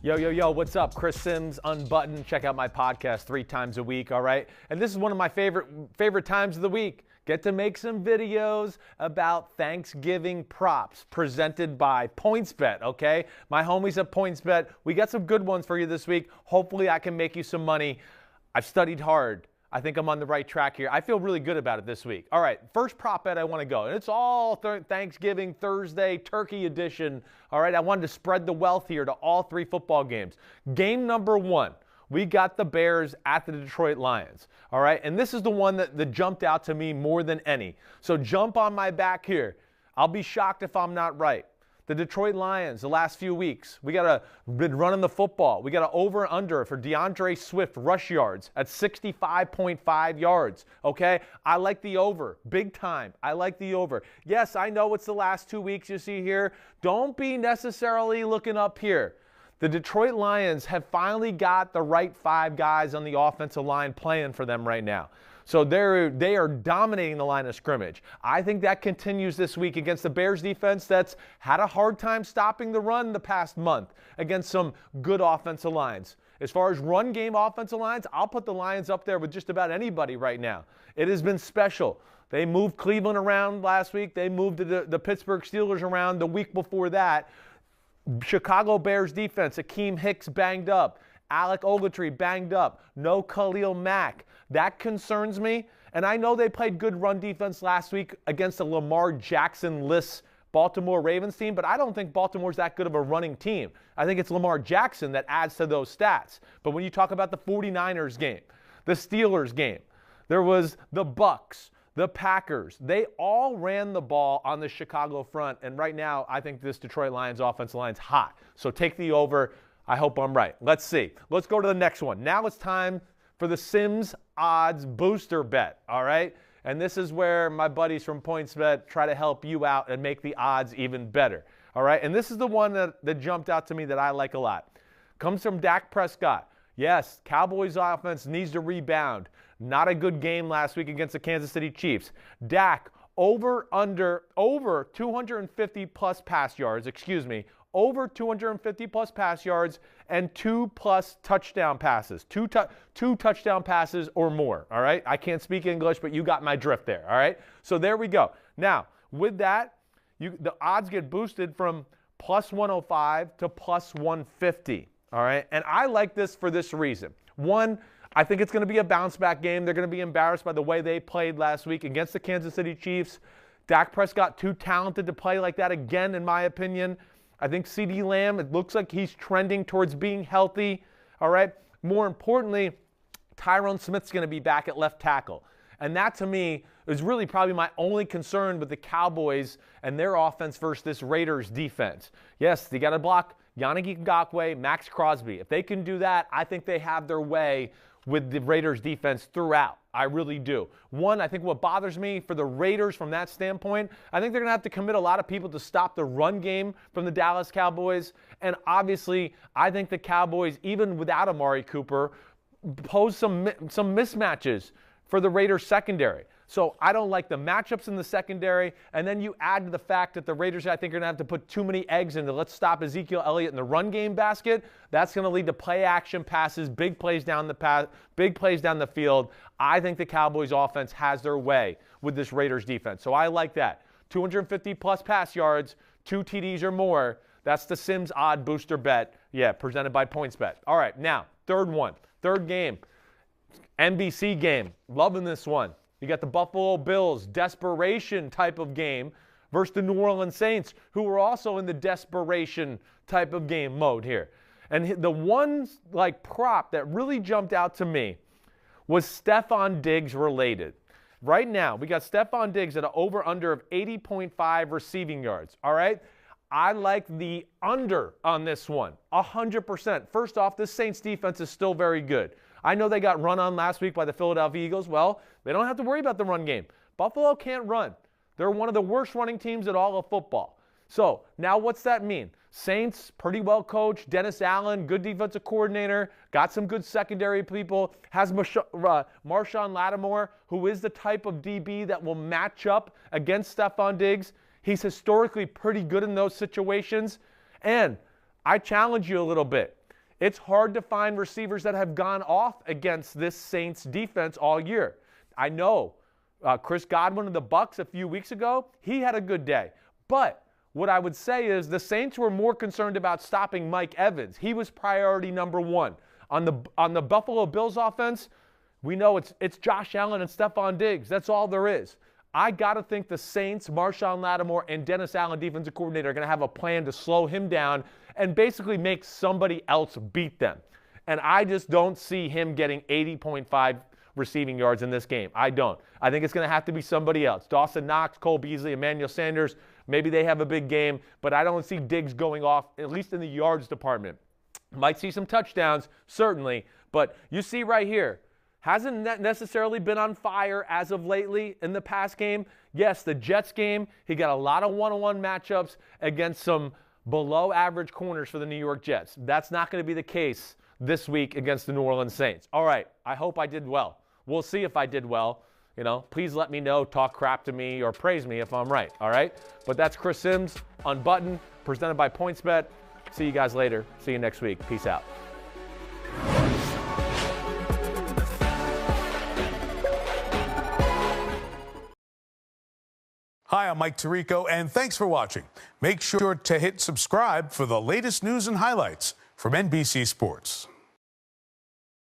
Yo, yo, yo, what's up? Chris Simms Unbuttoned. Check out my podcast 3 times a week, all right? And this is one of my favorite times of the week. Get to make some videos about Thanksgiving props presented by PointsBet, okay? My homies at PointsBet, we got some good ones for you this week. Hopefully I can make you some money. I've studied hard. I think I'm on the right track here. I feel really good about it this week. All right, first prop bet I want to go. And it's all Thanksgiving Thursday turkey edition. All right, I wanted to spread the wealth here to all 3 football games. Game number 1, we got the Bears at the Detroit Lions. All right, and this is the one that jumped out to me more than any. So jump on my back here. I'll be shocked if I'm not right. The Detroit Lions, the last few weeks, been running the football. We got an over-under for DeAndre Swift rush yards at 65.5 yards, okay? I like the over, big time. I like the over. Yes, I know it's the last 2 weeks you see here. Don't be necessarily looking up here. The Detroit Lions have finally got the right 5 guys on the offensive line playing for them right now. So they are dominating the line of scrimmage. I think that continues this week against the Bears defense that's had a hard time stopping the run the past month against some good offensive lines. As far as run game offensive lines, I'll put the Lions up there with just about anybody right now. It has been special. They moved Cleveland around last week. They moved the Pittsburgh Steelers around the week before that. Chicago Bears defense, Akeem Hicks banged up. Alec Ogletree banged up. No Khalil Mack. That concerns me. And I know they played good run defense last week against a Lamar Jackson-less Baltimore Ravens team, but I don't think Baltimore's that good of a running team. I think it's Lamar Jackson that adds to those stats. But when you talk about the 49ers game, the Steelers game, there was the Bucks, the Packers. They all ran the ball on the Chicago front. And right now, I think this Detroit Lions offensive line's hot. So take the over. I hope I'm right. Let's see. Let's go to the next one. Now it's time for the Simms Odds Booster Bet, all right? And this is where my buddies from PointsBet try to help you out and make the odds even better, all right? And this is the one that jumped out to me that I like a lot. Comes from Dak Prescott. Yes, Cowboys offense needs to rebound. Not a good game last week against the Kansas City Chiefs. Dak, over 250 plus pass yards, over 250 plus pass yards and 2+ touchdown passes. Two touchdown passes or more, all right? I can't speak English, but you got my drift there, all right? So there we go. Now, with that, the odds get boosted from plus 105 to plus 150, all right? And I like this for this reason. One, I think it's going to be a bounce-back game. They're going to be embarrassed by the way they played last week against the Kansas City Chiefs. Dak Prescott, too talented to play like that again, in my opinion. I think CeeDee Lamb, it looks like he's trending towards being healthy, all right? More importantly, Tyron Smith's going to be back at left tackle. And that, to me, is really probably my only concern with the Cowboys and their offense versus this Raiders defense. Yes, they got to block Yannick Ngakoue, Max Crosby. If they can do that, I think they have their way with the Raiders defense throughout. I really do. One, I think what bothers me for the Raiders from that standpoint, I think they're going to have to commit a lot of people to stop the run game from the Dallas Cowboys. And obviously, I think the Cowboys, even without Amari Cooper, pose some mismatches for the Raiders secondary. So I don't like the matchups in the secondary. And then you add to the fact that the Raiders, I think, are going to have to put too many eggs into let's stop Ezekiel Elliott in the run game basket. That's going to lead to play-action passes, big plays down the field. I think the Cowboys offense has their way with this Raiders defense. So I like that. 250-plus pass yards, 2 TDs or more. That's the Simms Odd Booster Bet. Yeah, presented by PointsBet. All right, now, third game. NBC game. Loving this one. You got the Buffalo Bills, desperation type of game, versus the New Orleans Saints, who are also in the desperation type of game mode here. And the one prop that really jumped out to me was Stephon Diggs related. Right now, we got Stephon Diggs at an over-under of 80.5 receiving yards, all right? I like the under on this one, 100%. First off, this Saints defense is still very good. I know they got run on last week by the Philadelphia Eagles. Well, they don't have to worry about the run game. Buffalo can't run. They're one of the worst running teams in all of football. So now what's that mean? Saints, pretty well coached. Dennis Allen, good defensive coordinator. Got some good secondary people. Has Marshawn Lattimore, who is the type of DB that will match up against Stephon Diggs. He's historically pretty good in those situations. And I challenge you a little bit. It's hard to find receivers that have gone off against this Saints defense all year. I know Chris Godwin of the Bucs a few weeks ago, he had a good day. But what I would say is the Saints were more concerned about stopping Mike Evans. He was priority number one. On the Buffalo Bills offense, we know it's Josh Allen and Stephon Diggs. That's all there is. I got to think the Saints, Marshawn Lattimore, and Dennis Allen, defensive coordinator, are going to have a plan to slow him down and basically make somebody else beat them. And I just don't see him getting 80.5 receiving yards in this game. I don't. I think it's going to have to be somebody else. Dawson Knox, Cole Beasley, Emmanuel Sanders, maybe they have a big game, but I don't see Diggs going off, at least in the yards department. Might see some touchdowns, certainly, but you see right here, hasn't necessarily been on fire as of lately in the past game. Yes, the Jets game, he got a lot of one-on-one matchups against some below-average corners for the New York Jets. That's not going to be the case this week against the New Orleans Saints. All right, I hope I did well. We'll see if I did well. You know, please let me know, talk crap to me, or praise me if I'm right, all right? But that's Chris Simms, Unbuttoned, presented by PointsBet. See you guys later. See you next week. Peace out. Hi, I'm Mike Tirico, and thanks for watching. Make sure to hit subscribe for the latest news and highlights from NBC Sports.